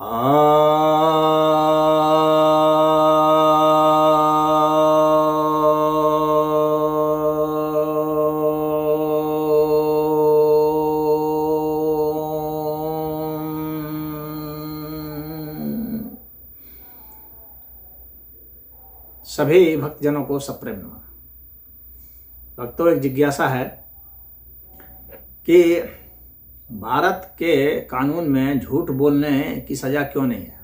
सभी भक्तजनों को सप्रेम नमः। भक्तों, एक जिज्ञासा है कि भारत के कानून में झूठ बोलने की सजा क्यों नहीं है।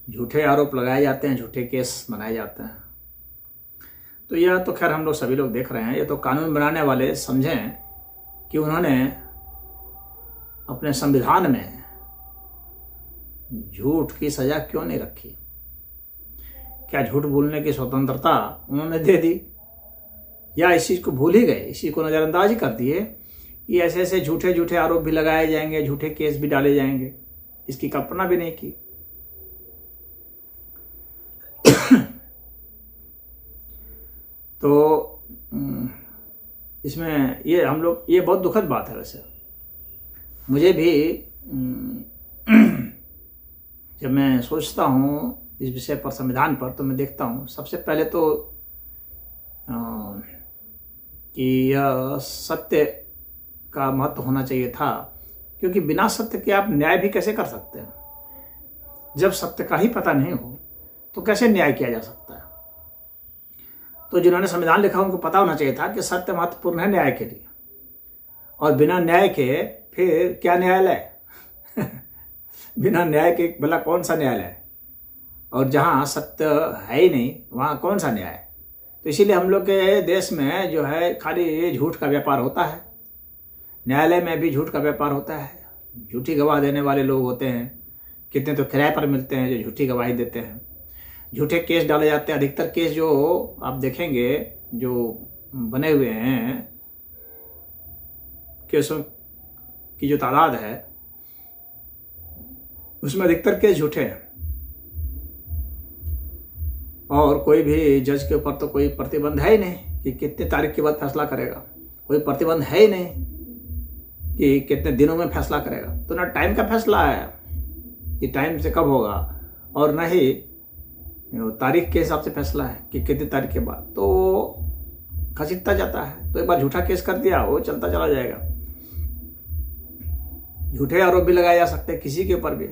झूठे आरोप लगाए जाते हैं, झूठे केस बनाए जाते हैं। तो यह तो खैर हम लोग सभी लोग देख रहे हैं। ये तो कानून बनाने वाले समझें कि उन्होंने अपने संविधान में झूठ की सजा क्यों नहीं रखी। क्या झूठ बोलने की स्वतंत्रता उन्होंने दे दी, या इस चीज को भूल ही गए, इसी को नजरअंदाज ही कर दिए कि ऐसे ऐसे झूठे झूठे आरोप भी लगाए जाएंगे, झूठे केस भी डाले जाएंगे, इसकी कल्पना भी नहीं की। तो इसमें ये हम लोग, ये बहुत दुखद बात है। वैसे मुझे भी जब मैं सोचता हूँ इस विषय पर, संविधान पर, तो मैं देखता हूँ सबसे पहले तो कि यह सत्य का महत्व होना चाहिए था, क्योंकि बिना सत्य के आप न्याय भी कैसे कर सकते हैं। जब सत्य का ही पता नहीं हो तो कैसे न्याय किया जा सकता है। तो जिन्होंने संविधान लिखा उनको पता होना चाहिए था कि सत्य महत्वपूर्ण है न्याय के लिए, और बिना न्याय के फिर क्या न्यायालय बिना न्याय के भला कौन सा न्यायालय है, और जहाँ सत्य है ही नहीं वहाँ कौन सा न्याय। तो इसीलिए हम लोग के देश में जो है खाली झूठ का व्यापार होता है। न्यायालय में भी झूठ का व्यापार होता है, झूठी गवाह देने वाले लोग होते हैं। कितने तो किराए पर मिलते हैं जो झूठी गवाही देते हैं, झूठे केस डाले जाते हैं। अधिकतर केस जो आप देखेंगे जो बने हुए हैं, केसों की जो तादाद है उसमें अधिकतर केस झूठे हैं, और कोई भी जज के ऊपर तो कोई प्रतिबंध है ही नहीं कि कितने तारीख के बाद फैसला करेगा। कोई प्रतिबंध है ही नहीं कि कितने दिनों में फैसला करेगा। तो ना टाइम का फैसला है कि टाइम से कब होगा, और ना ही तारीख के हिसाब से फैसला है कि कितनी तारीख के बाद। तो खसीटता जाता है। तो एक बार झूठा केस कर दिया, वो चलता चला जाएगा। झूठे आरोप भी लगाए जा सकते हैं किसी के ऊपर भी,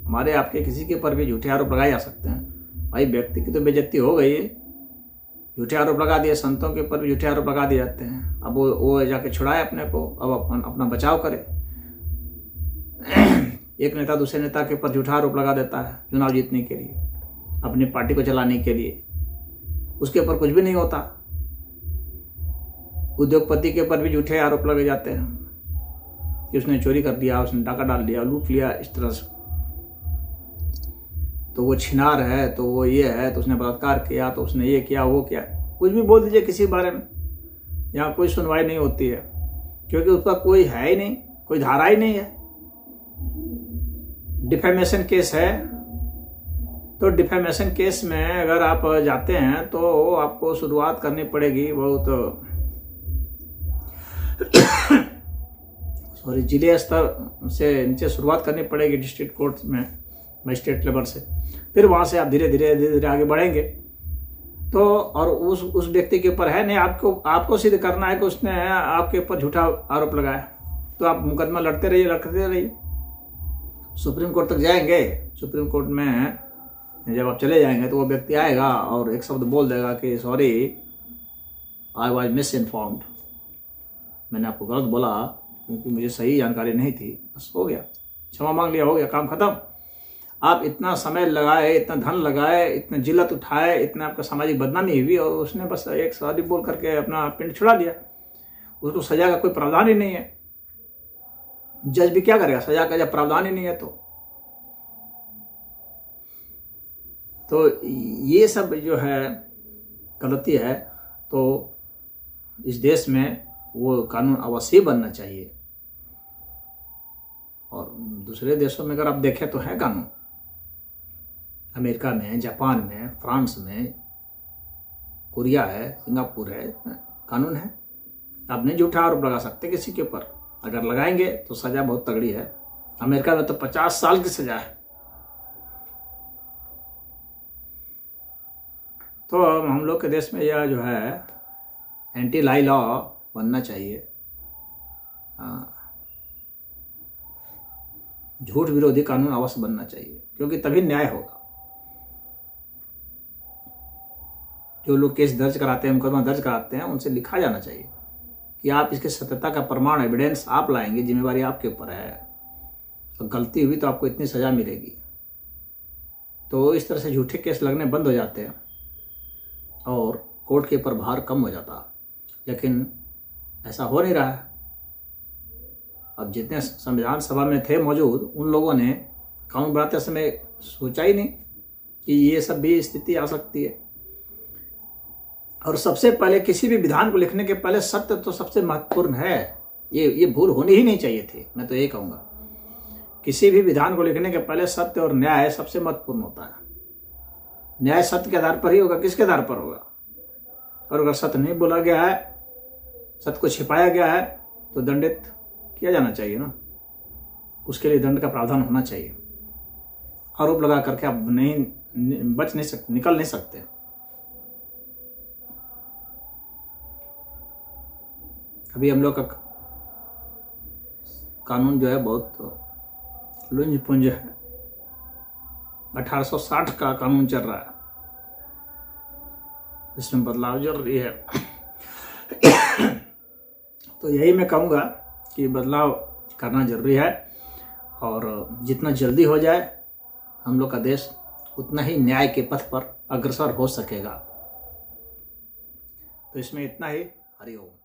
हमारे आपके किसी के ऊपर भी झूठे आरोप लगाए जा सकते हैं। भाई व्यक्ति की तो बेइज्जती हो गई है, झूठे आरोप लगा दिए, संतों के ऊपर भी झूठे आरोप लगा दिए जाते हैं। अब वो जाके छुड़ाए अपने को, अब अपना बचाव करे। एक नेता दूसरे नेता के ऊपर झूठा आरोप लगा देता है चुनाव जीतने के लिए, अपनी पार्टी को चलाने के लिए, उसके ऊपर कुछ भी नहीं होता। उद्योगपति के ऊपर भी झूठे आरोप लगे जाते हैं कि उसने चोरी कर दिया, उसने डाका डाल दिया, लूट लिया, इस तरह से। तो वो छिनार है, तो वो ये है, तो उसने बलात्कार किया, तो उसने ये किया, वो किया। कुछ भी बोल दीजिए किसी बारे में, यहाँ कोई सुनवाई नहीं होती है, क्योंकि उसका कोई है ही नहीं, कोई धारा ही नहीं है। डिफेमेशन केस है, तो डिफेमेशन केस में अगर आप जाते हैं तो आपको शुरुआत करनी पड़ेगी बहुत जिले स्तर से नीचे शुरुआत करनी पड़ेगी, डिस्ट्रिक्ट कोर्ट में, मजिस्ट्रेट लेवल से। फिर वहां से आप धीरे धीरे आगे बढ़ेंगे। तो और उस व्यक्ति के ऊपर है नहीं, आपको सिद्ध करना है कि उसने आपके ऊपर झूठा आरोप लगाया, तो आप मुकदमा लड़ते रहिए। सुप्रीम कोर्ट तक जाएंगे। सुप्रीम कोर्ट में जब आप चले जाएंगे तो वो व्यक्ति आएगा और एक शब्द बोल देगा कि sorry, I was miss informed, मैंने आपको गलत बोला क्योंकि मुझे सही जानकारी नहीं थी। बस हो गया, क्षमा मांग लिया, हो गया, काम खत्म। आप इतना समय लगाए, इतना धन लगाए, इतना जिल्लत उठाए, इतना आपका सामाजिक बदनामी हुई, और उसने बस एक सॉरी बोल करके अपना पिंड छुड़ा लिया। उसको सजा का कोई प्रावधान ही नहीं है। जज भी क्या करेगा, सजा का जब प्रावधान ही नहीं है। तो ये सब जो है गलती है। तो इस देश में वो कानून अवश्य बनना चाहिए, और दूसरे देशों में अगर आप देखें तो है कानून। अमेरिका में, जापान में, फ्रांस में, कोरिया है, सिंगापुर है, कानून है। आप नहीं झूठा आरोप लगा सकते किसी के ऊपर, अगर लगाएंगे तो सजा बहुत तगड़ी है। अमेरिका में तो 50 साल की सजा है। तो हम लोग के देश में यह जो है एंटी लाई लॉ बनना चाहिए। झूठ विरोधी कानून अवश्य बनना चाहिए, क्योंकि तभी न्याय होगा। जो लोग केस दर्ज कराते हैं, मुकदमा दर्ज कराते हैं, उनसे लिखा जाना चाहिए कि आप इसके सत्यता का प्रमाण, एविडेंस आप लाएंगे, जिम्मेवारी आपके ऊपर है, और गलती हुई तो आपको इतनी सजा मिलेगी। तो इस तरह से झूठे केस लगने बंद हो जाते हैं और कोर्ट के ऊपर भार कम हो जाता। लेकिन ऐसा हो नहीं रहा है। अब जितने संविधान सभा में थे मौजूद, उन लोगों ने कानून बनाते समय सोचा ही नहीं कि ये सब भी स्थिति आ सकती है। और सबसे पहले किसी भी विधान को लिखने के पहले सत्य तो सबसे महत्वपूर्ण है। ये भूल होनी ही नहीं चाहिए थी। मैं तो ये कहूँगा, किसी भी विधान को लिखने के पहले सत्य और न्याय सबसे महत्वपूर्ण होता है। न्याय सत्य के आधार पर ही होगा। किसके आधार पर होगा? और अगर सत्य नहीं बोला गया है, सत्य को छिपाया गया है, तो दंडित किया जाना चाहिए ना। उसके लिए दंड का प्रावधान होना चाहिए। आरोप लगा करके आप बच नहीं सकते, निकल नहीं सकते। अभी हम लोग का कानून जो है बहुत लुंज पुंज है। 1860 का कानून चल रहा है, इसमें बदलाव जरूरी है। तो यही मैं कहूँगा कि बदलाव करना जरूरी है, और जितना जल्दी हो जाए हम लोग का देश उतना ही न्याय के पथ पर अग्रसर हो सकेगा। तो इसमें इतना ही। हरि ओम।